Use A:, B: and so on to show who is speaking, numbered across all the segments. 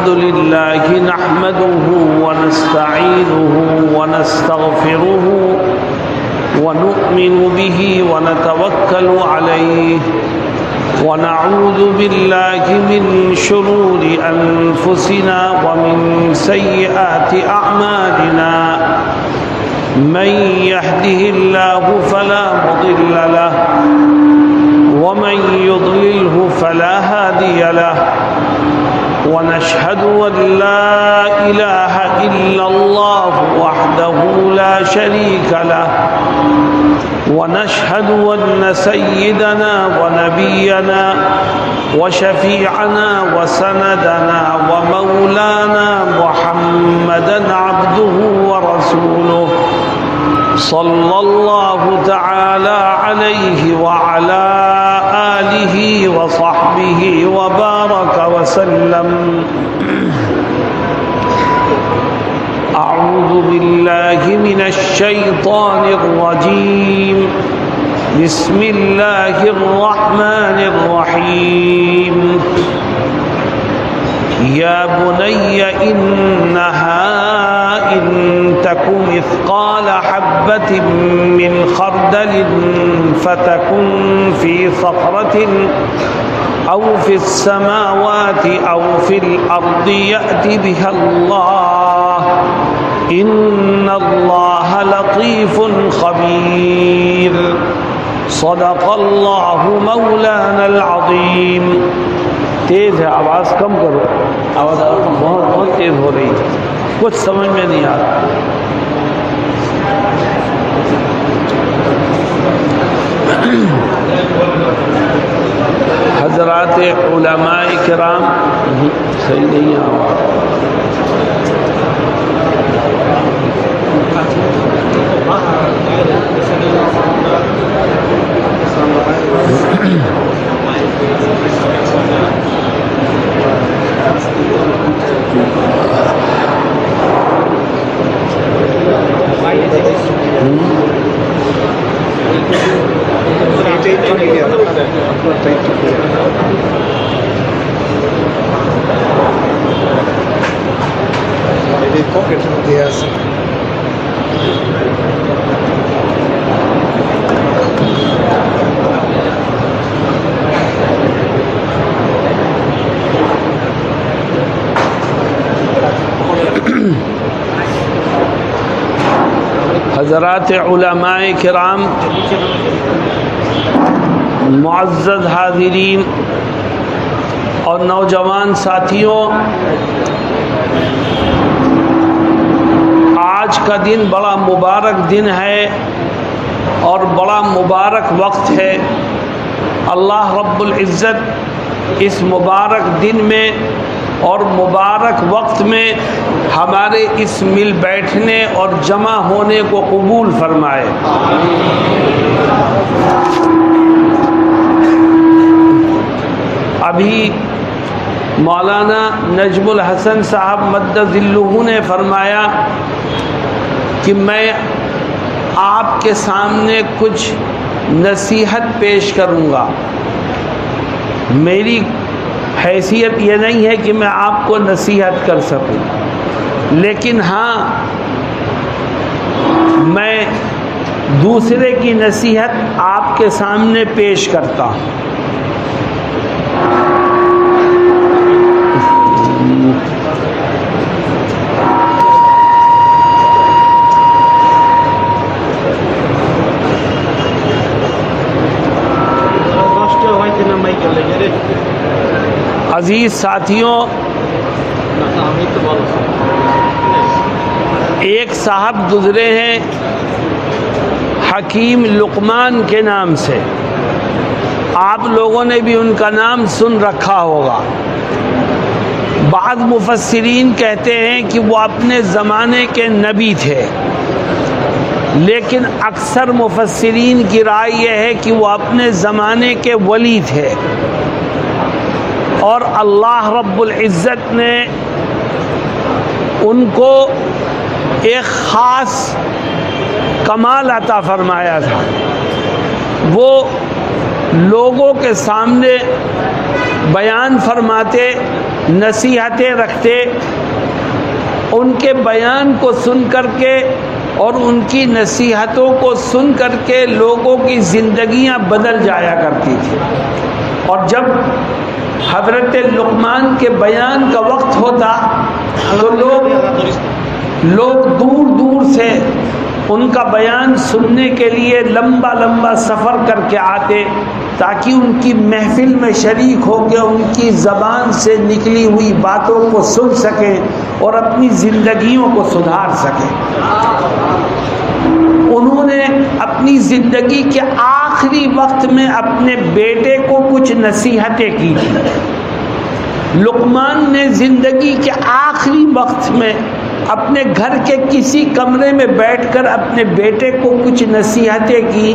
A: الحمد لله نحمده ونستعينه ونستغفره ونؤمن به ونتوكل عليه ونعوذ بالله من شرور أنفسنا ومن سيئات أعمالنا من يهده الله فلا مضل له ومن يضلله فلا هادي له ونشهد أن لا إله إلا الله وحده لا شريك له ونشهد أن سيدنا ونبينا وشفيعنا وسندنا ومولانا محمدا عبده ورسوله صلى الله تعالى عليه وعلى آله وصحبه وبارك وسلم. أعوذ بالله من الشيطان الرجيم. بسم الله الرحمن الرحيم. يا بني إنها إن تك مثقال حبة من خردل فتكن في صخرة أو في السماوات أو في الأرض يأت بها الله إن الله لطيف خبير. صدق الله مولانا العظيم. تیز ہے آواز کم کرو، آواز بہت تیز ہو رہی ہے، کچھ سمجھ میں نہیں آ رہا. حضرات علماء کرام، صحیح نہیں آواز. حضرات علماء کرام، معزز حاضرین اور نوجوان ساتھیوں، آج کا دن بڑا مبارک دن ہے اور بڑا مبارک وقت ہے. اللہ رب العزت اس مبارک دن میں اور مبارک وقت میں ہمارے اس مل بیٹھنے اور جمع ہونے کو قبول فرمائے. ابھی مولانا نجم الحسن صاحب مد ظلہ نے فرمایا کہ میں آپ کے سامنے کچھ نصیحت پیش کروں گا. میری حیثیت یہ نہیں ہے کہ میں آپ کو نصیحت کر سکوں، لیکن ہاں میں دوسرے کی نصیحت آپ کے سامنے پیش کرتا ہوں. عزیز ساتھیوں، ایک صاحب گزرے ہیں حکیم لقمان کے نام سے، آپ لوگوں نے بھی ان کا نام سن رکھا ہوگا. بعض مفسرین کہتے ہیں کہ وہ اپنے زمانے کے نبی تھے، لیکن اکثر مفسرین کی رائے یہ ہے کہ وہ اپنے زمانے کے ولی تھے، اور اللہ رب العزت نے ان کو ایک خاص کمال عطا فرمایا تھا. وہ لوگوں کے سامنے بیان فرماتے، نصیحتیں رکھتے، ان کے بیان کو سن کر کے اور ان کی نصیحتوں کو سن کر کے لوگوں کی زندگیاں بدل جایا کرتی تھی. اور جب حضرت لقمان کے بیان کا وقت ہوتا تو لوگ دور دور سے ان کا بیان سننے کے لیے لمبا لمبا سفر کر کے آتے تاکہ ان کی محفل میں شریک ہو کے ان کی زبان سے نکلی ہوئی باتوں کو سن سکیں اور اپنی زندگیوں کو سدھار سکیں. انہوں نے اپنی زندگی کے آخری وقت میں اپنے بیٹے کو کچھ نصیحتیں کی تھی. لقمان نے زندگی کے آخری وقت میں اپنے گھر کے کسی کمرے میں بیٹھ کر اپنے بیٹے کو کچھ نصیحتیں کی.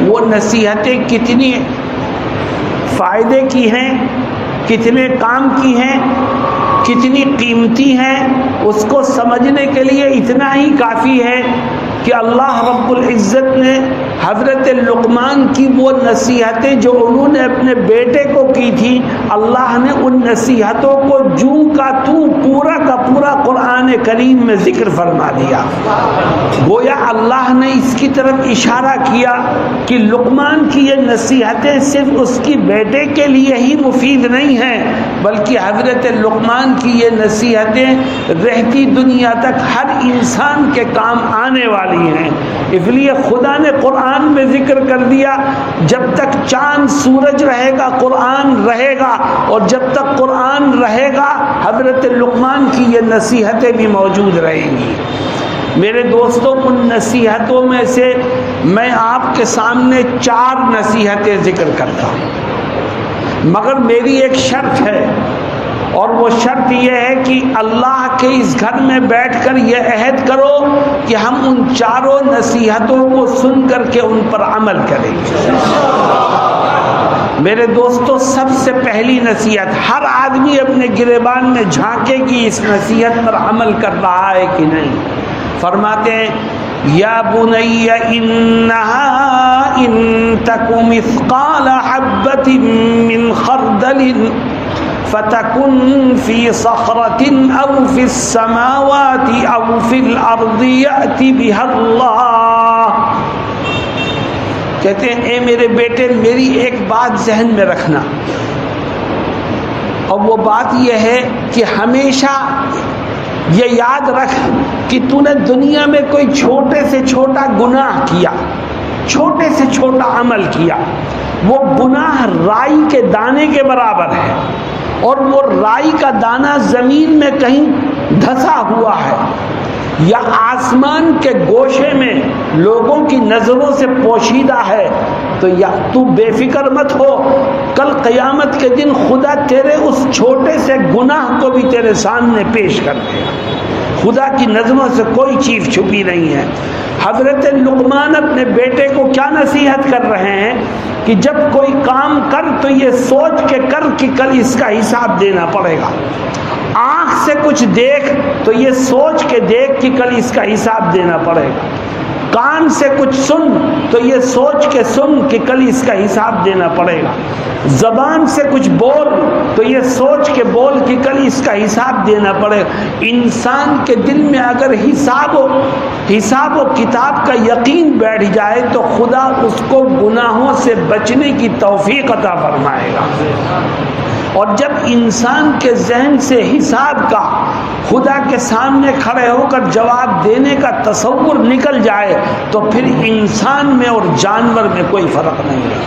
A: وہ نصیحتیں کتنی فائدے کی ہیں، کتنے کام کی ہیں، کتنی قیمتی ہیں، اس کو سمجھنے کے لیے اتنا ہی کافی ہے کہ اللہ رب العزت نے حضرت لقمان کی وہ نصیحتیں جو انہوں نے اپنے بیٹے کو کی تھی، اللہ نے ان نصیحتوں کو جوں کا توں پورا کا پورا قرآن کریم میں ذکر فرما دیا. گویا اللہ نے اس کی طرف اشارہ کیا کہ لقمان کی یہ نصیحتیں صرف اس کی بیٹے کے لیے ہی مفید نہیں ہیں، بلکہ حضرت لقمان کی یہ نصیحتیں رہتی دنیا تک ہر انسان کے کام آنے والی ہیں. اس لیے خدا نے قرآن میں ذکر کر دیا جب تک چاند سورج رہے گا قرآن رہے گا، اور جب تک قرآن رہے گا حضرت لقمان کی یہ نصیحتیں بھی موجود رہیں گی. میرے دوستوں، ان نصیحتوں میں سے میں آپ کے سامنے 4 نصیحتیں ذکر کرتا ہوں، مگر میری ایک شرط ہے، اور وہ شرط یہ ہے کہ اللہ کے اس گھر میں بیٹھ کر یہ عہد کرو کہ ہم ان 4 نصیحتوں کو سن کر کے ان پر عمل کریں گے. میرے دوستو، سب سے پہلی نصیحت، ہر آدمی اپنے گریبان میں جھانکے کہ اس نصیحت پر عمل کر رہا ہے کہ نہیں. فرماتے ہیں یا بنی انہا ان تک مثقال حبۃ من خردل فَتَكُنْ فِي صَخْرَةٍ أَوْ فِي السَّمَاوَاتِ أَوْ فِي الْأَرْضِ يَأْتِ بِهَا اللَّهُ. کہتے ہیں اے میرے بیٹے، میری ایک بات ذہن میں رکھنا، اور وہ بات یہ ہے کہ ہمیشہ یہ یاد رکھ کہ تو نے دنیا میں کوئی چھوٹے سے چھوٹا گناہ کیا، چھوٹے سے چھوٹا عمل کیا، وہ گناہ رائی کے دانے کے برابر ہے، اور وہ رائی کا دانہ زمین میں کہیں دھسا ہوا ہے یا آسمان کے گوشے میں لوگوں کی نظروں سے پوشیدہ ہے، تو یا تو بے فکر مت ہو، کل قیامت کے دن خدا تیرے اس چھوٹے سے گناہ کو بھی تیرے سامنے پیش کر دے گا. خدا کی نظروں سے کوئی چیز چھپی نہیں ہے. حضرت لقمان اپنے بیٹے کو کیا نصیحت کر رہے ہیں کہ جب کوئی کام کر تو یہ سوچ کے کر کہ کل اس کا حساب دینا پڑے گا. آنکھ سے کچھ دیکھ تو یہ سوچ کے دیکھ کہ کل اس کا حساب دینا پڑے گا. کان سے کچھ سن تو یہ سوچ کے سن کہ کل اس کا حساب دینا پڑے گا. زبان سے کچھ بول تو یہ سوچ کے بول کہ کل اس کا حساب دینا پڑے گا. انسان کے دل میں اگر حساب و کتاب کا یقین بیٹھ جائے تو خدا اس کو گناہوں سے بچنے کی توفیق عطا فرمائے گا. اور جب انسان کے ذہن سے حساب کا خدا کے سامنے کھڑے ہو کر جواب دینے کا تصور نکل جائے تو پھر انسان میں اور جانور میں کوئی فرق نہیں ہے.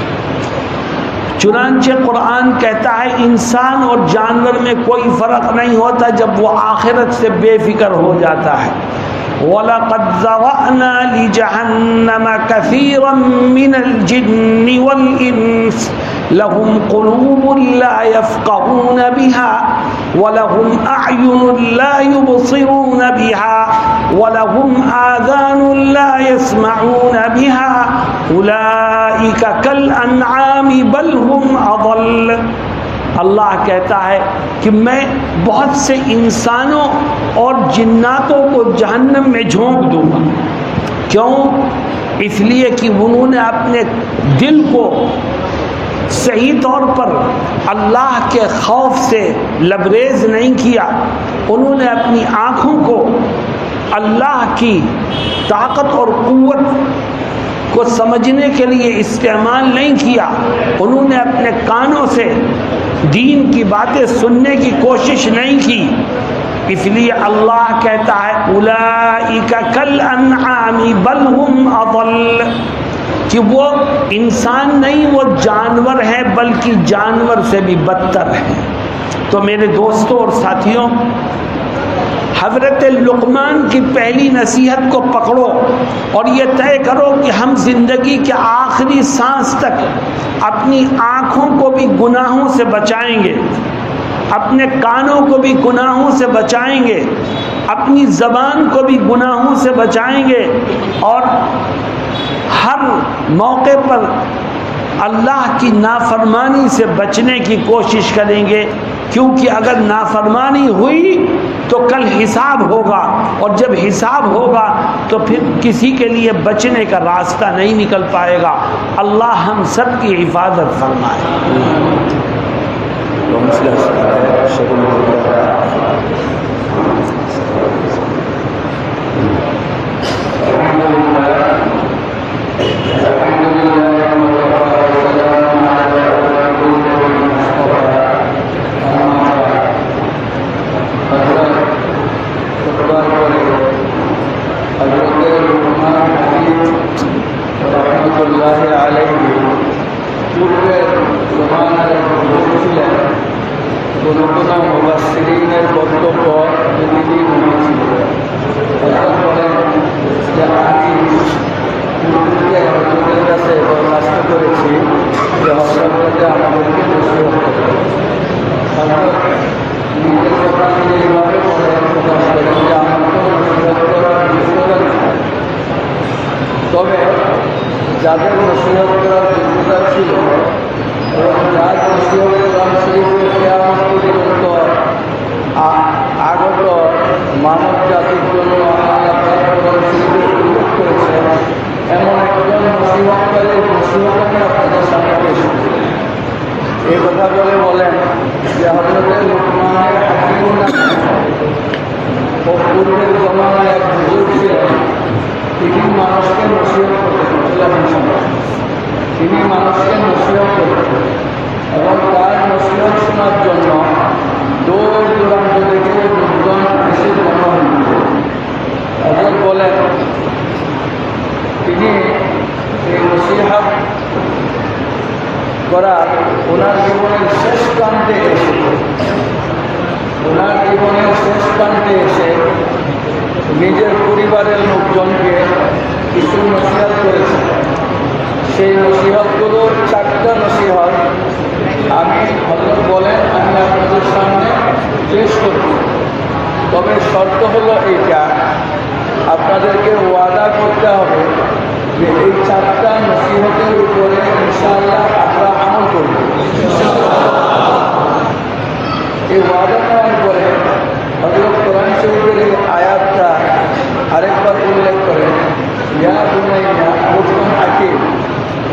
A: چنانچہ قرآن کہتا ہے انسان اور جانور میں کوئی فرق نہیں ہوتا جب وہ آخرت سے بے فکر ہو جاتا ہے. وَلَقَدْ ذَرَأْنَا لِجَهَنَّمَ كَثِيرًا مِّنَ الْجِنِّ وَالْإِنسِ لَهُمْ قُلُوبٌ لَا يَفْقَهُونَ بِهَا وَلَهُمْ أَعْيُنٌ لَا يُبْصِرُونَ بِهَا وَلَهُمْ آذَانٌ لَا يَسْمَعُونَ بِهَا أُولَئِكَ كَالْأَنْعَامِ بَلْ هُمْ أَضَلُّ. اللہ کہتا ہے کہ میں بہت سے انسانوں اور جناتوں کو جہنم میں جھونک دوں گا. کیوں؟ اس لیے کہ انہوں نے اپنے دل کو صحیح طور پر اللہ کے خوف سے لبریز نہیں کیا، انہوں نے اپنی آنکھوں کو اللہ کی طاقت اور قوت کو سمجھنے کے لیے استعمال نہیں کیا، انہوں نے اپنے کانوں سے دین کی باتیں سننے کی کوشش نہیں کی، اس لیے اللہ کہتا ہے اولئک کالانعام بل ہم اضل، کہ وہ انسان نہیں، وہ جانور ہیں، بلکہ جانور سے بھی بدتر ہیں۔ تو میرے دوستوں اور ساتھیوں، حضرت لقمان کی پہلی نصیحت کو پکڑو اور یہ طے کرو کہ ہم زندگی کے آخری سانس تک اپنی آنکھوں کو بھی گناہوں سے بچائیں گے، اپنے کانوں کو بھی گناہوں سے بچائیں گے، اپنی زبان کو بھی گناہوں سے بچائیں گے، اور ہر موقع پر اللہ کی نافرمانی سے بچنے کی کوشش کریں گے، کیونکہ اگر نافرمانی ہوئی تو کل حساب ہوگا، اور جب حساب ہوگا تو پھر کسی کے لیے بچنے کا راستہ نہیں نکل پائے گا۔ اللہ ہم سب کی حفاظت فرمائے۔
B: মুফাসসিরিনের বক্তব্য যদি যে আমি হযরতের কাছে দরখাস্ত করেছি যে হযরতকে আমাদেরকে নসিহত করতে। হযরত নিজের কথা নিজে এইভাবে প্রকাশ করেন যে আমার তো নসিহত করার যোগ্যতা নেই, তবে যাদের নসিহত করার যোগ্যতা ছিল এবং যার নসিহত কোরআন শরীফের কিয়ামত পর্যন্ত আগত মানব জাতির জন্য আল্লাহ কোরআন শরীফে উল্লেখ করেছেন, এমন একজন নসিহতকারীর নসিহত আমি আপনাদের সামনে পেশ করি। এই কথা বলেন যে হযরত লুকমানের হাকিম ও পূর্বের জমানায় এক বুজুর্গ ছিলেন, তিনি মানুষকে নসিহত করতেন, তিনি মানুষকে নসিহত করতেন এবং তার নসিহত শোনার জন্য দূর দূরান্ত থেকে লোকজন এসে জমা হইত। হযরত বলেন তিনি এই নসিহত করার ওনার জীবনের শেষ প্রান্তে এসে নিজের পরিবারের লোকজনকে কিছু নসিহত করেছেন। সেই নসিহতগুলো 4টা নসিহত আমি হযরত বলেন আমি আপনাদের সামনে পেশ করব, তবে শর্ত হলো এইটা, আপনাদেরকে ওয়াদা করতে হবে যে এই 4টা নসিহতের উপরে ইনশাআল্লাহ আমরা আমল করব। এই ওয়াদা করার পরে হযরত কোরআন শরীফের এই আয়াতটা আরেকবার উল্লেখ করেন, ইয়া বুনাইয়া লুকমান হাকিম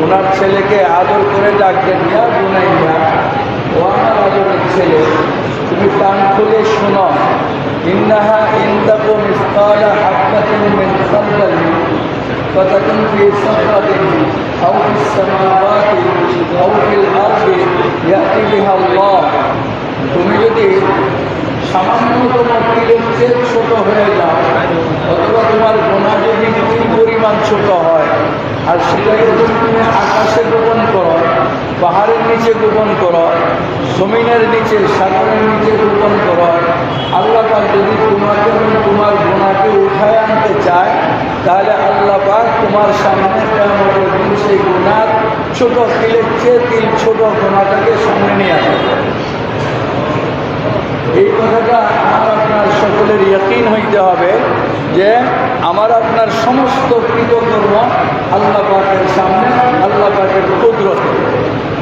B: ওনার ছেলেকে আদর করে ডাকবেন, ইয়া বুনাইয়া ও আমার আদরের ছেলে, তুমি কান খুলে শোনো, ইন্নাহা ইনতাকু মিসকালা হাববাতিন মিন খারদালিন ফাতাকুন ফি সাখরাতিন আও ফিস সামাওয়াতি আও ফিল আরদি ইয়াতি বিহা আল্লাহ। তুমি যদি সামান্যতম তিলের চেয়ে ছোট হয়ে যাও, অথবা তোমার গুনাহ যদি তিল পরিমাণ ছোট হয়, আর সেটাকে যদি তুমি আকাশে গোপন করো, পাহাড়ের নিচে গোপন করো, জমিনের নিচে, সাগরের নিচে গোপন করো, আল্লাহ পাক যদি তোমাকে তোমার গুনাহকে উঠায় আনতে চায়, তাহলে আল্লাহ পাক তোমার সামনে কিয়ামতের দিন সেই গুনাহ ছোট তিলের চেয়ে তিল ছোট গুনাহটাকে সামনে নিয়ে আসবে। এই কথাটা আমার আপনার সকলের ইয়াকিন হইতে হবে যে আমার আপনার সমস্ত কৃতকর্ম আল্লাহ পাকের সামনে, আল্লাহ পাকের কুদরতে।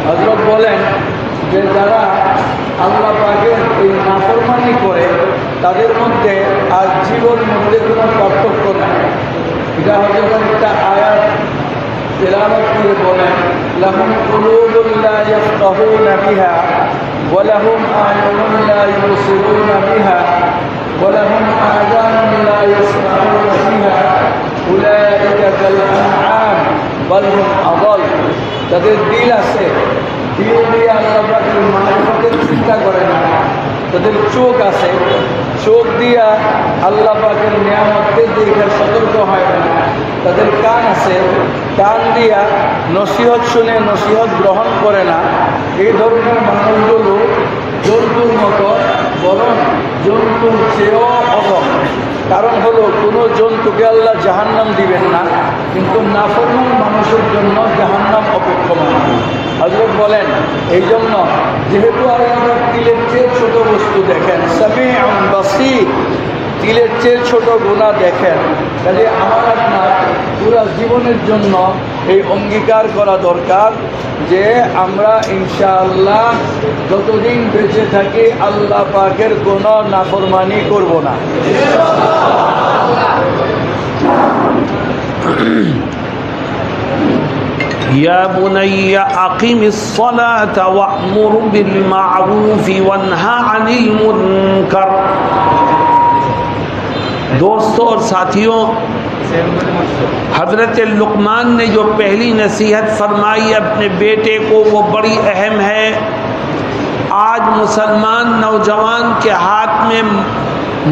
B: হযরত বলেন যে যারা আল্লাহ পাকের এই নাফরমানি করে তাদের মধ্যে আর জীবন মধ্যে কোনো পার্থক্য নাই। এটা হযরত একটা আয়াত তেলাওয়াত করে বলেন, লাহুম কুলুবুন لا يفقهون بها ولهم أعين لا يبصرون بها ولهم آذان لا يسمعون بها أولئك كالأنعام بل هم أضل তাদের দিল আছে দিল দিয়ে আল্লাহ পাকের মারিফতের চিন্তা করে না তাদের চোখ আছে চোখ দিয়া আল্লাহ পাকের নিয়ামতকে দেখে সতর্ক হয় না তাদের কান আছে কান দিয়া নসিহত শুনে নসিহত গ্রহণ করে না এই ধরনের মানুষগুলো জন্তুর মতো বরং জন্তুর চেয়েও অধম কারণ হলো কোনো জন্তুকে আল্লাহ জাহান্নাম দিবেন না কিন্তু নাফরমান মানুষের জন্য জাহান্নাম অপেক্ষমান হযরত বলেন এই জন্য যেহেতু আল্লাহ তিলের চেয়ে ছোট বস্তু দেখেন সামিউন বাসীর তিলের চেয়ে ছোট গুনাহ দেখেন তাহলে আমার আপনার পুরো জীবনের জন্য এই অঙ্গীকার করা দরকার যে আমরা ইনশাআল্লাহ যতদিন বেঁচে থাকি আল্লাহ পাকের কোনো নাফরমানি করব না।
A: يا بني أقم الصلاة وأمر بالمعروف وانهى عن المنكر. دوستوں اور ساتھیوں، حضرت لقمان نے جو پہلی نصیحت فرمائی اپنے بیٹے کو وہ بڑی اہم ہے۔ آج مسلمان نوجوان کے ہاتھ میں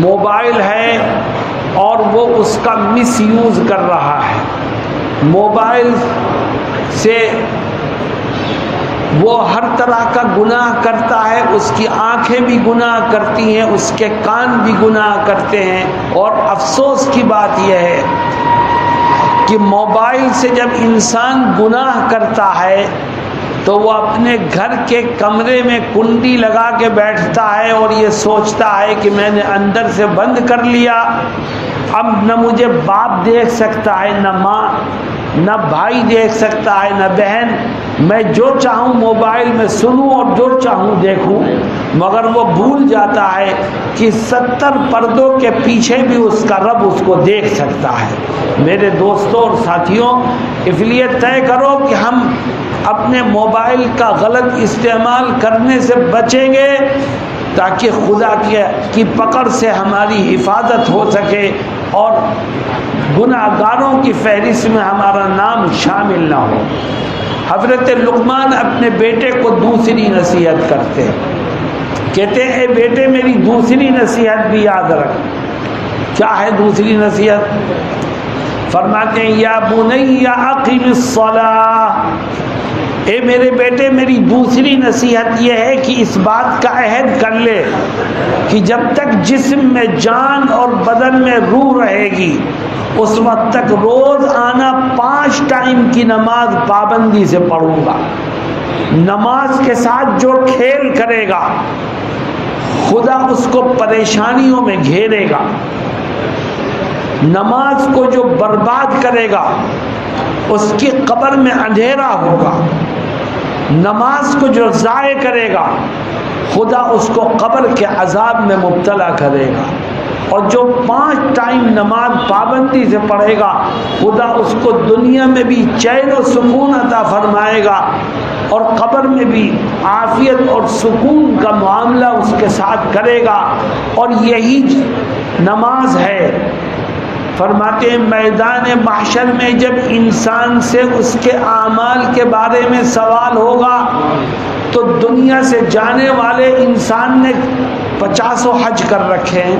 A: موبائل ہے اور وہ اس کا مس یوز کر رہا ہے۔ موبائل سے وہ ہر طرح کا گناہ کرتا ہے، اس کی آنکھیں بھی گناہ کرتی ہیں، اس کے کان بھی گناہ کرتے ہیں، اور افسوس کی بات یہ ہے کہ موبائل سے جب انسان گناہ کرتا ہے تو وہ اپنے گھر کے کمرے میں کنڈی لگا کے بیٹھتا ہے اور یہ سوچتا ہے کہ میں نے اندر سے بند کر لیا، اب نہ مجھے باپ دیکھ سکتا ہے، نہ ماں، نہ بھائی دیکھ سکتا ہے، نہ بہن، میں جو چاہوں موبائل میں سنوں اور جو چاہوں دیکھوں، مگر وہ بھول جاتا ہے کہ 70 پردوں کے پیچھے بھی اس کا رب اس کو دیکھ سکتا ہے۔ میرے دوستوں اور ساتھیوں، اس لیے طے کرو کہ ہم اپنے موبائل کا غلط استعمال کرنے سے بچیں گے تاکہ خدا کی پکڑ سے ہماری حفاظت ہو سکے اور گناہ گاروں کی فہرست میں ہمارا نام شامل نہ ہو۔ حضرت لقمان اپنے بیٹے کو دوسری نصیحت کرتے ہیں، کہتے ہیں اے بیٹے میری دوسری نصیحت بھی یاد رکھ۔ کیا ہے دوسری نصیحت؟ فرماتے ہیں یا بنی اقم الصلاۃ، اے میرے بیٹے میری دوسری نصیحت یہ ہے کہ اس بات کا عہد کر لے کہ جب تک جسم میں جان اور بدن میں روح رہے گی اس وقت تک روز آنا 5 ٹائم کی نماز پابندی سے پڑھوں گا۔ نماز کے ساتھ جو کھیل کرے گا خدا اس کو پریشانیوں میں گھیرے گا۔ نماز کو جو برباد کرے گا اس کی قبر میں اندھیرا ہوگا۔ نماز کو جو ضائع کرے گا خدا اس کو قبر کے عذاب میں مبتلا کرے گا، اور جو 5 ٹائم نماز پابندی سے پڑھے گا خدا اس کو دنیا میں بھی چین و سکون عطا فرمائے گا اور قبر میں بھی عافیت اور سکون کا معاملہ اس کے ساتھ کرے گا۔ اور یہی نماز ہے۔ فرماتے ہیں میدان محشر میں جب انسان سے اس کے اعمال کے بارے میں سوال ہوگا تو دنیا سے جانے والے انسان نے 50 حج کر رکھے ہیں،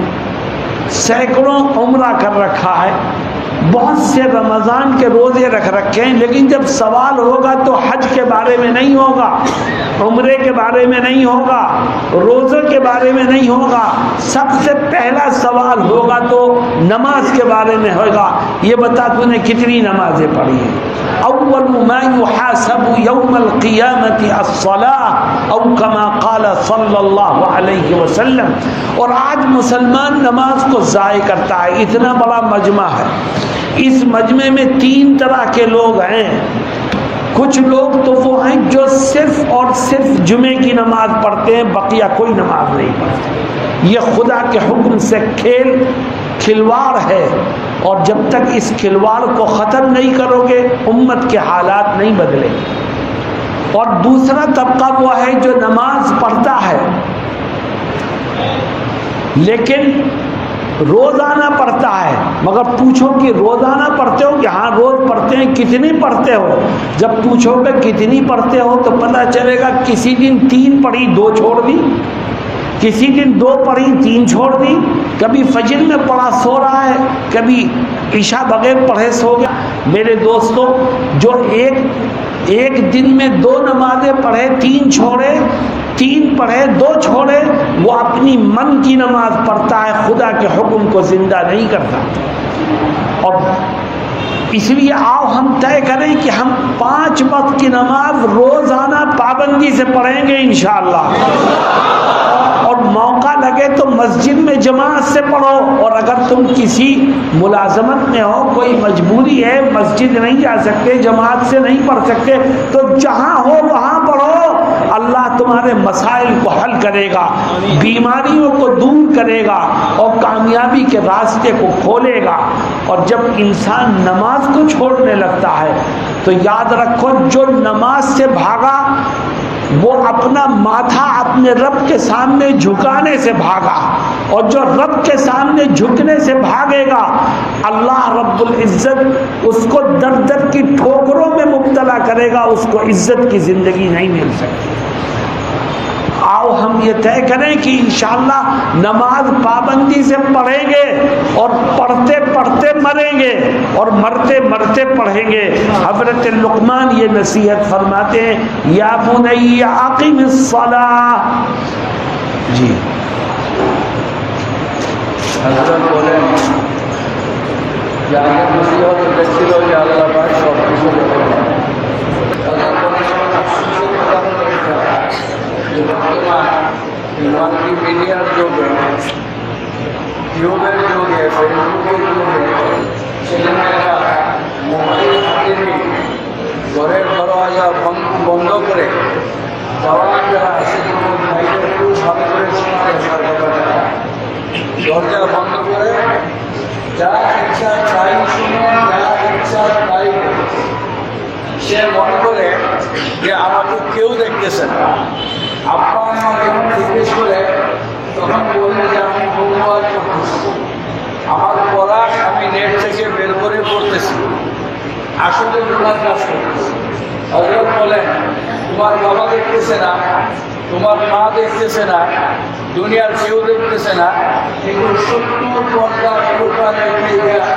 A: سینکڑوں عمرہ کر رکھا ہے، بہت سے رمضان کے روزے رکھ رکھے ہیں، لیکن جب سوال ہوگا تو حج کے بارے میں نہیں ہوگا، عمرے کے بارے میں نہیں ہوگا، روزے کے بارے میں نہیں ہوگا، سب سے پہلا سوال ہوگا تو نماز کے بارے میں ہوگا۔ یہ بتا تو نے کتنی نمازیں پڑھی ہیں؟ اول ما يحاسب يوم القیامت الصلاۃ او کما قال صلی اللہ علیہ وسلم۔ اور آج مسلمان نماز کو ضائع کرتا ہے۔ اتنا بڑا مجمع ہے، اس مجمع میں 3 طرح کے لوگ ہیں۔ کچھ لوگ تو وہ ہیں جو صرف اور صرف جمعے کی نماز پڑھتے ہیں، بقیہ کوئی نماز نہیں پڑھتے۔ یہ خدا کے حکم سے کھلواڑ ہے، اور جب تک اس کھلواڑ کو ختم نہیں کرو گے امت کے حالات نہیں بدلیں گے۔ اور دوسرا طبقہ وہ ہے جو نماز پڑھتا ہے لیکن روزانہ پڑھتا ہے، مگر پوچھو کہ روزانہ پڑھتے ہو کہ ہاں روز پڑھتے ہیں، کتنی پڑھتے ہو؟ جب پوچھو کہ کتنی پڑھتے ہو تو پتہ چلے گا کسی دن 3 پڑھی 2 چھوڑ دی، کسی دن 2 پڑھی 3 چھوڑ دی، کبھی فجر میں پڑھا سو رہا ہے، کبھی عشاء بغیر پڑھے سو گیا۔ میرے دوستوں، جو ایک دن میں 2 نمازیں پڑھے 3 چھوڑے، 3 پڑھے 2 چھوڑے، وہ اپنی من کی نماز پڑھتا ہے، خدا کے حکم کو زندہ نہیں کرتا۔ اور اس لیے آؤ ہم طے کریں کہ ہم 5 وقت کی نماز روزانہ پابندی سے پڑھیں گے انشاءاللہ، اور موقع لگے تو مسجد میں جماعت سے پڑھو، اور اگر تم کسی ملازمت میں ہو، کوئی مجبوری ہے، مسجد نہیں جا سکتے، جماعت سے نہیں پڑھ سکتے، تو جہاں ہو وہاں پڑھو، اللہ تمہارے مسائل کو حل کرے گا، بیماریوں کو دور کرے گا، اور کامیابی کے راستے کو کھولے گا۔ اور جب انسان نماز کو چھوڑنے لگتا ہے تو یاد رکھو، جو نماز سے بھاگا وہ اپنا ماتھا اپنے رب کے سامنے جھکانے سے بھاگا، اور جو رب کے سامنے جھکنے سے بھاگے گا اللہ رب العزت اس کو در در کی ٹھوکروں میں مبتلا کرے گا، اس کو عزت کی زندگی نہیں مل سکتی۔ آؤ ہم یہ طے کریں کہ انشاءاللہ نماز پابندی سے پڑھیں گے، اور پڑھتے پڑھتے مریں گے، اور مرتے مرتے پڑھیں گے۔ حضرت لقمان یہ نصیحت فرماتے ہیں، یا بنی اقم الصلاۃ۔ جی
B: حضرت بولے যে আগের নসিহত দেখছিল যে আল্লাহ পাক সব কিছু মাল্টিমিডিয়ার যুগে, ইউটিউবের যুগে, ফেসবুকের যুগে ছেলেমেয়েরা মোবাইল হাতে নিয়ে ঘরের দরওয়াজা বন্ধ করে যাওয়া যারা আছে ভাইদের খুব ভালো করে শোনার কথাটা দরজা বন্ধ করে যা ইচ্ছা তাই শুনে, যা ইচ্ছা তাই সে মনে করে যে আমাকে কেউ দেখতেছে না। আব্বা আমার যখন জিজ্ঞেস করে তখন বলে যে আমি হোমওয়ার্ক করতেছি, আমার পড়া আমি নেট থেকে বের করে পড়তেছি, আসলে গুনার কাজ করতেছি। হযরত বলেন, তোমার বাবা দেখতেছে না, তোমার মা দেখতেছে না, দুনিয়ার কেউ দেখতেছে না, কিন্তু 70 পর্দা প্রকারে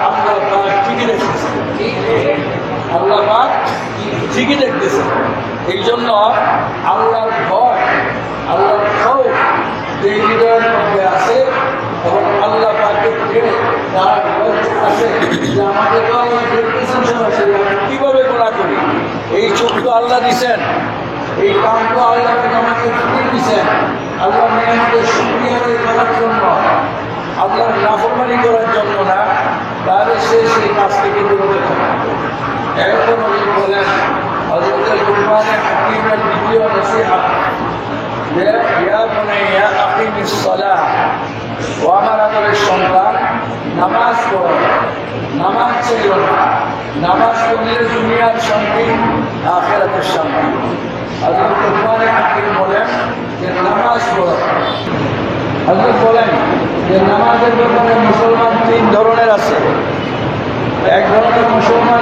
B: আল্লাহ পাক ঠিকই দেখতেছে, আল্লাহ পাক ঠিকই দেখতেছে। এই জন্য আল্লাহর ভয়, আল্লাহর খৌফ যে হৃদয়ের মধ্যে আছে, এবং আল্লাহ পাকের তার আছে যে আমাকে তো আল্লাহ দেখতেছেন, কিভাবে গুনাহ করি। এই চোখ তো আল্লাহ দিছেন, এই কাম তো আল্লাহ আমাকে ফিরিয়ে দিচ্ছেন, আল্লাহ নিয়ামতের শুকরিয়া আদায় করার জন্য, আল্লাহর নাফরমানি করার জন্য না, তাহলে সে সেই কাজ থেকে বিরত থাকে। এখন বলেন হযরত লুকমান হাকিমের দ্বিতীয় নসিহত যে ইয়া বুনাইয়া আকিমিস সালাহ, ও আমার আদরের সন্তান, নামাজ পড়ো, নামাজ ছেড়ো না, নামাজ পড়লে দুনিয়ার শান্তি, আখিরাতের শান্তি। হযরত লুকমান হাকিম বলেন যে নামাজ পড়ো। হযরত বলেন যে নামাজের ব্যাপারে মুসলমান 3 ধরনের আছে। এক ধরনের মুসলমান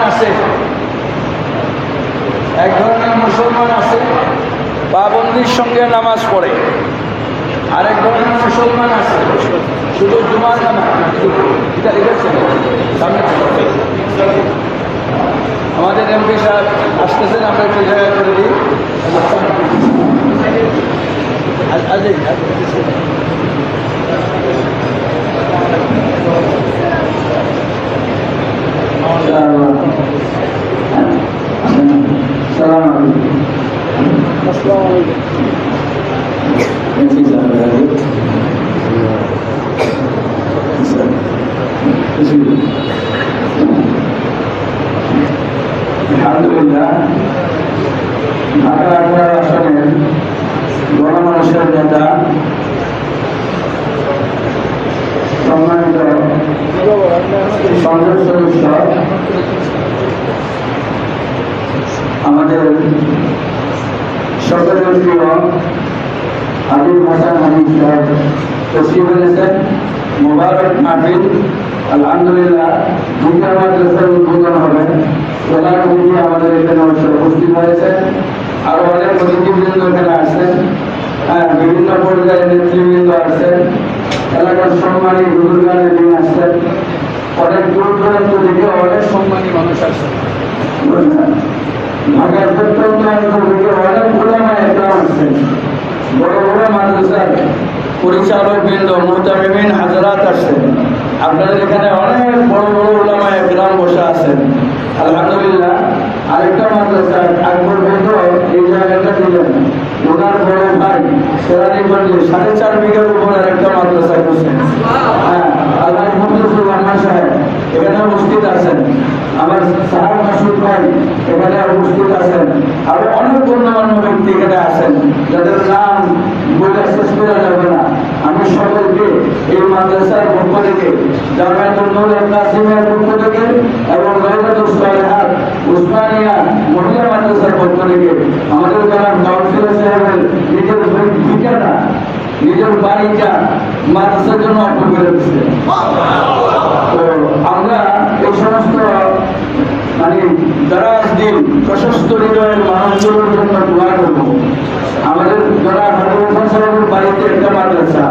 B: আছে পাবন্দির সঙ্গে নামাজ পড়ে, আরেক ধরনের মুসলমান আছে শুধু জুমার নামাজ। আমাদের এমপি সাহেব আসতেছেন, আমরা একটু জায়গা করে দিই।
C: আলহামদুলিল্লাহ, ঢাকা 11 আসনের গণমানুষের নেতা, সম্মানিত সংসদ সদস্য, আমাদের সকলের প্রিয় আদিল হাসান হানিফ সাহেব তশরিফ এনেছেন। মোবারক মাহফিল আলহামদুলিল্লাহ দুইটা মাদ্রাসার উদ্বোধন হবে। প্রধান অতিথি আমাদের এখানে উপস্থিত হয়েছেন, আরো অনেক অতিথিবৃন্দ এখানে আসছেন, বিভিন্ন পর্যায়ের নেতৃবৃন্দ আসছেন, এলাকার সম্মানী হুজুরগানে তিনি আসছেন, অনেক দূর দূরান্ত থেকে অনেক সম্মানী মানুষ আসছেন। ঢাকার প্রত্যন্ত অঞ্চল থেকে অনেক ওলামা একরাম আসছেন, বড় বড় মাদ্রাসার পরিচালক বৃন্দ মুহতামিমিন হাজারাত আসছেন। আপনাদের এখানে অনেক বড় বড় ওলামা একরাম বসে আছেন। আলহামদুলিল্লাহ আরেকটা মাদ্রাসা আকবর বন্ধু এই জায়গাটা দিলেন, ওনার বড় ভাই সেরানিগঞ্জে 4.5 বিঘার উপর আরেকটা মাদ্রাসা করছেন। হ্যাঁ, আল্লাহ মুফতিউর রহমান সাহেব এখানে উপস্থিত আছেন, আমার সাহাব মাসুদ ভাই এখানে উপস্থিত আছেন, আরো অনেক গণ্যমান্য ব্যক্তি এখানে আছেন যাদের নাম বলে শেষ করা যাবে না। আমি সকলকে এই মাদ্রাসার পক্ষ থেকে, জামিয়াতুন নূর কাসিমের পক্ষ থেকে এবং রওজাতুস সালেহাত উসমানিয়া মহিলা মাদ্রাসার পক্ষ থেকে আমাদের যারা কাউন্সিলর সাহেবের নিজের ভিটাটা নিজের বাড়িটা মাদ্রাসার জন্য অর্থ করে দিচ্ছে। তো আমরা এই সমস্ত মানে দারাজ দিন প্রশস্ত হৃদয়ের মানুষগুলোর জন্য দোয়া করব। আমাদের যারা হাফিজ সাহেবের বাড়িতে একটা মাদ্রাসা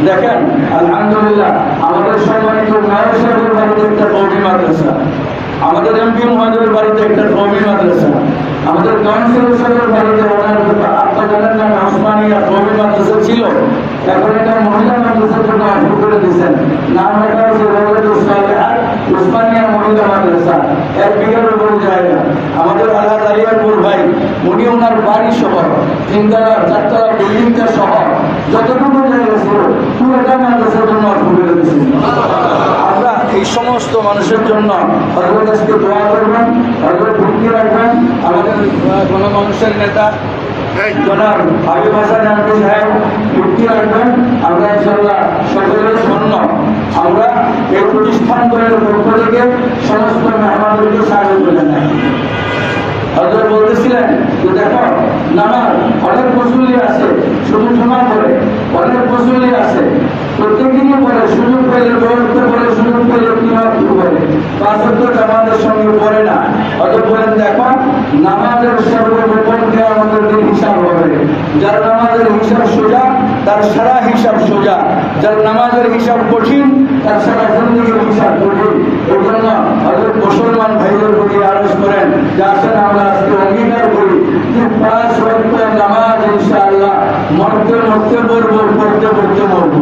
C: দেখেন, আলহামদুলিল্লাহ আমাদের সম্মানিত নায়ক সাহেবের বাড়িতে একটা কওমি মাদ্রাসা, আমাদের এমপি মহোদয়ের বাড়িতে একটা কওমি মাদ্রাসা, আমাদের কাউন্সিলর সাহেবের বাড়িতে ওনার আপনার জানেন না ওসমানিয়া কওমি মাদ্রাসা ছিল, এখন একটা মহিলা মাদ্রাসার জন্য অফার করে দিয়েছেন, নাম রাখা হয়েছে রওজাতুস সালেহাত উসমানিয়া মহিলা মাদ্রাসা। 1 বিঘার উপর জায়গা। আমাদের আল্লাহ আলিয়াপুর ভাই উনি ওনার বাড়ি সহ 3 তলা 4 তলা বিল্ডিংটা সহ যতটুকু জায়গা ছিল পুরোটা মাদ্রাসার জন্য অফার করে দিয়েছেন। আমরা এই সমস্ত মানুষের জন্য হযরত আজকে দোয়া করবেন, হযরত ভক্তি রাখবেন। আমাদের গণমানুষের নেতা জনাব হাবিব হাসান আহমেদ সাহেব ভক্তি রাখবেন। আমরা ইনশাআল্লাহ সকলের জন্য আমরা এই প্রতিষ্ঠান দলের পক্ষ থেকে সমস্ত মেহমানদেরকে স্বাগত জানাই। হযরত বলতেছিলেন যে দেখো নামাজ অনেক মুসল্লি আছে শুধু জমা করে, অনেক মুসল্লি আছে প্রত্যেকদিনই পড়ে, সুযোগ পেলে বলতে পড়ে, সুযোগ পেলে কিমাত করে, 5 ওয়াক্ত জামাতের সঙ্গে পড়ে না। হযরত বলেন দেখো নামাজের সর্বপ্রথম আমাদের হিসাব হবে, যার নামাজের হিসাব সোজা তার সারা হিসাব সোজা, যার নামাজের হিসাব কঠিন তার সারা জিন্দগির হিসাব কঠিন। এই জন্য হযরত মুসলমান ভাইদের প্রতি আরজ করেন যে আসেন আমরা আজকে অঙ্গীকার করি যে 5 ওয়াক্ত নামাজ ইনশাআল্লাহ মরতে মরতে পড়বো, পড়তে পড়তে মরবো।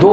A: 2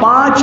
A: 5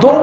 A: 2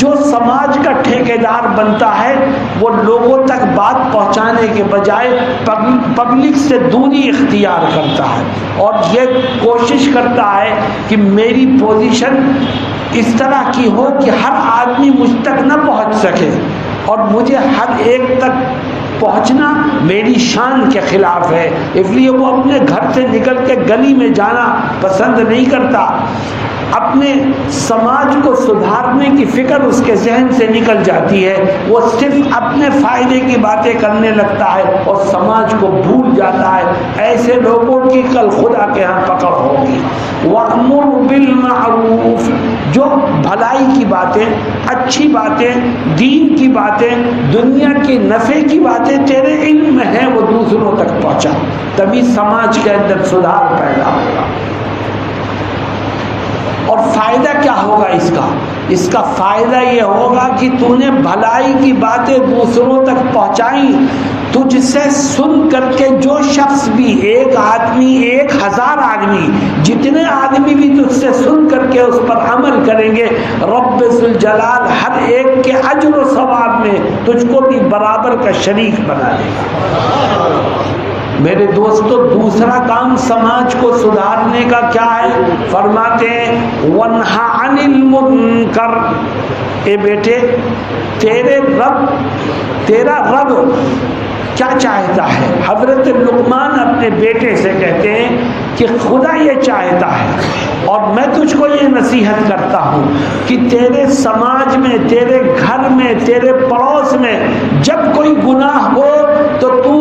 A: جو سماج کا ٹھیکیدار بنتا ہے وہ لوگوں تک بات پہنچانے کے بجائے پبلک سے دوری اختیار کرتا ہے اور یہ کوشش کرتا ہے کہ میری پوزیشن اس طرح کی ہو کہ ہر آدمی مجھ تک نہ پہنچ سکے، اور مجھے ہر ایک تک پہنچنا میری شان کے خلاف ہے، اس لیے وہ اپنے گھر سے نکل کے گلی میں جانا پسند نہیں کرتا۔ اپنے سماج کو سدھارنے کی فکر اس کے ذہن سے نکل جاتی ہے، وہ صرف اپنے فائدے کی باتیں کرنے لگتا ہے اور سماج کو بھول جاتا ہے۔ ایسے لوگوں کی کل خدا کے ہاں پکڑ ہوگی۔ وَأْمُرْ بِالْمَعْرُوفِ، جو بھلائی کی باتیں، اچھی باتیں، دین کی باتیں، دنیا کی نفع کی باتیں تیرے علم میں ہیں وہ دوسروں تک پہنچا، تبھی سماج کے اندر سدھار پیدا ہوگا۔ اور فائدہ کیا ہوگا اس کا فائدہ یہ ہوگا کہ تو نے بھلائی کی باتیں دوسروں تک پہنچائیں، تجھ سے سن کر کے جو شخص بھی، ایک آدمی، 1000 آدمی، جتنے آدمی بھی تجھ سے سن کر کے اس پر عمل کریں گے، رب ذوالجلال ہر ایک کے اجر و ثواب میں تجھ کو بھی برابر کا شریک بنا دے گا۔ میرے دوستو، دوسرا کام سماج کو سدھارنے کا کیا ہے؟ فرماتے ہیں وَانْهَ عَنِ الْمُنْكَرِ، اے بیٹے تیرا رب کیا چاہتا ہے؟ حضرت لقمان اپنے بیٹے سے کہتے ہیں کہ خدا یہ چاہتا ہے اور میں تجھ کو یہ نصیحت کرتا ہوں کہ تیرے سماج میں، تیرے گھر میں، تیرے پڑوس میں جب کوئی گناہ ہو تو تو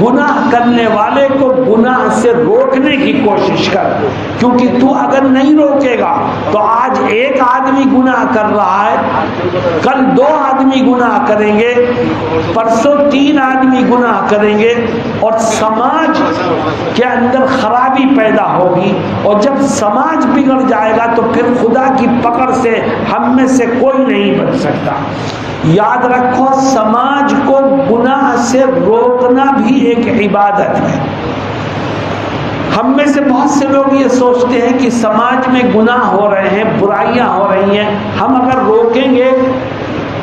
A: گناہ کرنے والے کو گناہ سے روکنے کی کوشش کر، کیونکہ تو اگر نہیں روکے گا تو آج ایک آدمی گناہ کر رہا ہے، کل 2 آدمی گناہ کریں گے، پرسوں 3 آدمی گناہ کریں گے، اور سماج کے اندر خرابی پیدا ہوگی، اور جب سماج بگڑ جائے گا تو پھر خدا کی پکڑ سے ہم میں سے کوئی نہیں بچ سکتا۔ یاد رکھو، سماج کو گناہ سے روکنا بھی ایک عبادت ہے۔ ہم میں سے بہت سے لوگ یہ سوچتے ہیں کہ سماج میں گناہ ہو رہے ہیں، برائیاں ہو رہی ہیں، ہم اگر روکیں گے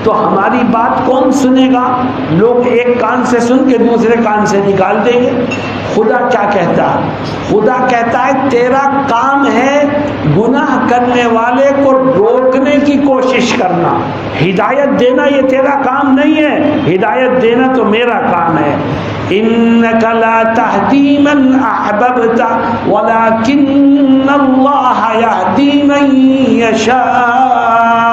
A: تو ہماری بات کون سنے گا؟ لوگ ایک کان سے سن کے دوسرے کان سے نکال دیں گے۔ خدا کیا کہتا ہے؟ خدا کہتا ہے تیرا کام ہے گناہ کرنے والے کو روکنے کی کوشش کرنا، ہدایت دینا یہ تیرا کام نہیں ہے، ہدایت دینا تو میرا کام ہے۔ إِنَّكَ لَا تَهْدِي مَنْ أَحْبَبْتَ وَلَكِنَّ اللَّهَ يَهْدِي مَنْ يَشَاءُ۔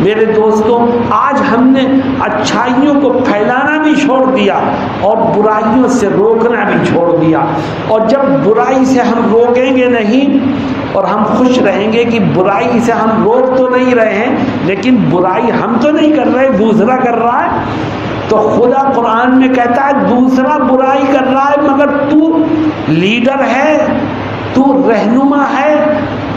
A: میرے دوستوں، آج ہم نے اچھائیوں کو پھیلانا بھی چھوڑ دیا اور برائیوں سے روکنا بھی چھوڑ دیا، اور جب برائی سے ہم روکیں گے نہیں اور ہم خوش رہیں گے کہ برائی سے ہم روک تو نہیں رہے ہیں لیکن برائی ہم تو نہیں کر رہے، دوسرا کر رہا ہے، تو خدا قرآن میں کہتا ہے دوسرا برائی کر رہا ہے مگر تو لیڈر ہے، تو رہنما ہے،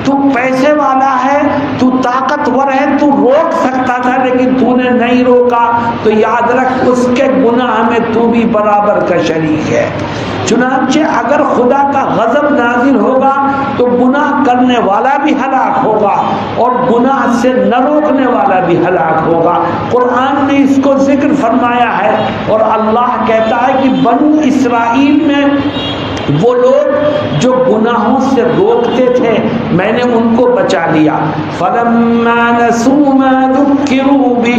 A: تو پیسے والا ہے، تو طاقتور ہے، تو روک سکتا تھا لیکن تو نے نہیں روکا، تو یاد رکھ اس کے گناہ میں تو بھی برابر کا شریک ہے۔ چنانچہ اگر خدا کا غضب نازل ہوگا تو گناہ کرنے والا بھی ہلاک ہوگا اور گناہ سے نہ روکنے والا بھی ہلاک ہوگا۔ قرآن نے اس کو ذکر فرمایا ہے، اور اللہ کہتا ہے کہ بنو اسرائیل میں وہ لوگ جو گناہوں سے روکتے تھے میں نے ان کو بچا لیا۔ فَلَمَّا نَسُوا مَا ذُكِّرُوا بِهِ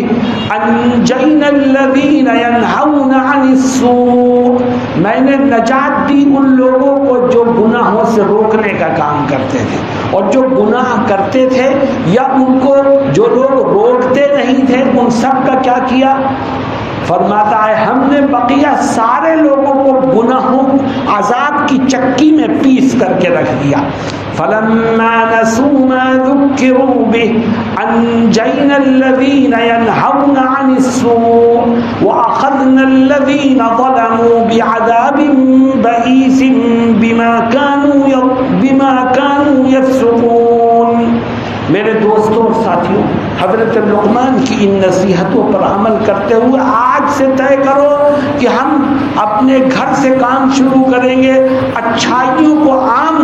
A: أَنجَيْنَا الَّذِينَ يَنْهَوْنَ عَنِ السُّوءِ، میں نے نجات دی ان لوگوں کو جو گناہوں سے روکنے کا کام کرتے تھے، اور جو گناہ کرتے تھے یا ان کو جو لوگ روکتے نہیں تھے ان سب کا کیا کیا؟ فرماتا ہے ہم نے بقیہ سارے لوگوں کو گناہوں عذاب کی چکی میں پیس کر کے رکھ دیا۔ فَلَمَّا نَسُوا مَا ذُكِّرُوا بِهِ أَنجَيْنَا الَّذِينَ يَنْهَوْنَ عَنِ السُّوءِ وَأَخَذْنَا الَّذِينَ ظَلَمُوا بِعَذَابٍ بَئِيسٍ بِمَا كَانُوا يَفْسُقُونَ۔ میرے دوستوں اور ساتھیوں، حضرت لقمان کی ان نصیحتوں پر عمل کرتے ہوئے آج سے طے کرو کہ ہم اپنے گھر سے کام شروع کریں گے، اچھائیوں کو عام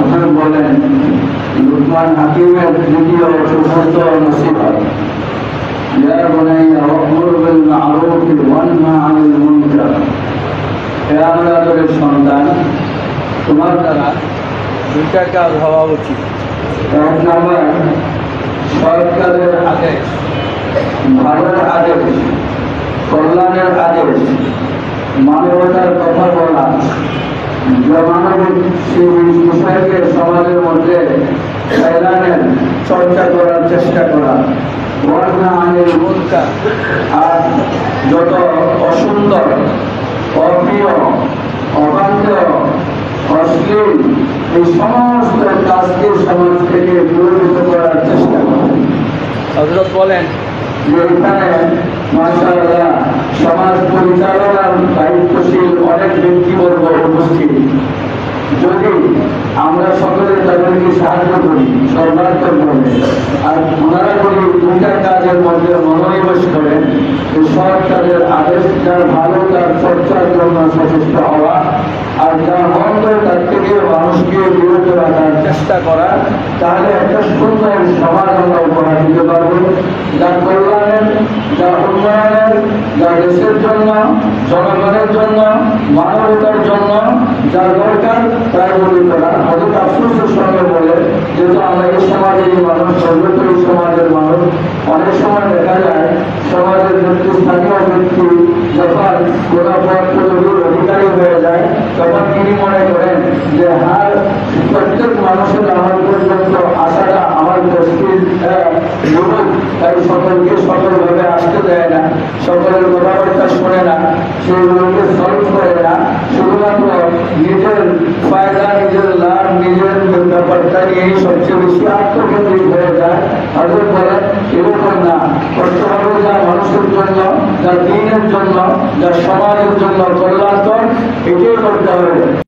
C: আপনারা বলেন লুকমান হাকিমের দ্বিতীয় চতুর্থ নসিহত, ইয়া বুনাইয়া ওয়া'মুর বিল মা'রুফ ওয়ানহা আনিল মুনকার। হে আমার আদরের সন্তান, তোমার দ্বারা
B: দুইটা কাজ হওয়া উচিত।
C: এক নম্বর সৎ কাজের আদেশ, ভালোর আদেশ, কল্যাণের আদেশ, মানবতার কথা বলা, মানবিক সেই বিষয়কে সমাজের মধ্যে ফেলানোর চর্চা করার চেষ্টা করা, ওয়ানহা আনিল মুনকার, আর যত অসুন্দর, অপ্রিয়, অবাঞ্ছনীয়, অশ্লীল এই সমস্ত কাজকে সমাজ থেকে বিরোধিত করার চেষ্টা করা।
B: হযরত বলেন
C: যে এখানে মাশাআল্লাহ সমাজ পরিচালনার দায়িত্বশীল অনেক ব্যক্তিবর্গ উপস্থিত। যদি আমরা সকলে তাদেরকে সাহায্য করি সর্বাত্মকভাবে, আর ওনারা যদি দুইটা কাজের মধ্যে মনোনিবেশ করেন, সৎ কাজের আদেশ, যার ভালো তার চর্চার জন্য সচেষ্ট হওয়া, আর যার মন্দ তার থেকে মানুষকে বিরত রাখার চেষ্টা করা, তাহলে একটা সুন্দর সমাজ আমরা উপহার দিতে পারবো, যা কল্যাণের, যা উন্নয়নের, যা দেশের জন্য, জনগণের জন্য, মানবতার জন্য যা দরকার তাই বলি করা। হয়তো আফসোসের সঙ্গে বলে, যেহেতু আমরা এই সমাজের মানুষ, সর্বোপরি সমাজের মানুষ, অনেক সময় দেখা যায় সমাজের স্থানীয় ব্যক্তি যখন কোনো পদবীর অধিকারী হয়ে যায়, তখন তিনি মনে করেন যে হার প্রত্যেক মানুষের আমার পর্যন্ত আসাটা আমার দৃষ্টির লোক, তাই সকলকে সকলভাবে আসতে দেয় না, সকলের কথাবার্তা শোনে না, সেগুলোকে সলভ করে না, শুধুমাত্র নিজের ফায়দা, নিজের লাভ, নিজের ব্যাপারটা নিয়েই সবচেয়ে বেশি আত্মকেন্দ্রিক হয়ে যায়। হযরত বলেন এরকম না, করতে হবে যা মানুষের জন্য, যা দিনের জন্য, যা সমাজের জন্য কল্যাণকর, এটাই করতে হবে।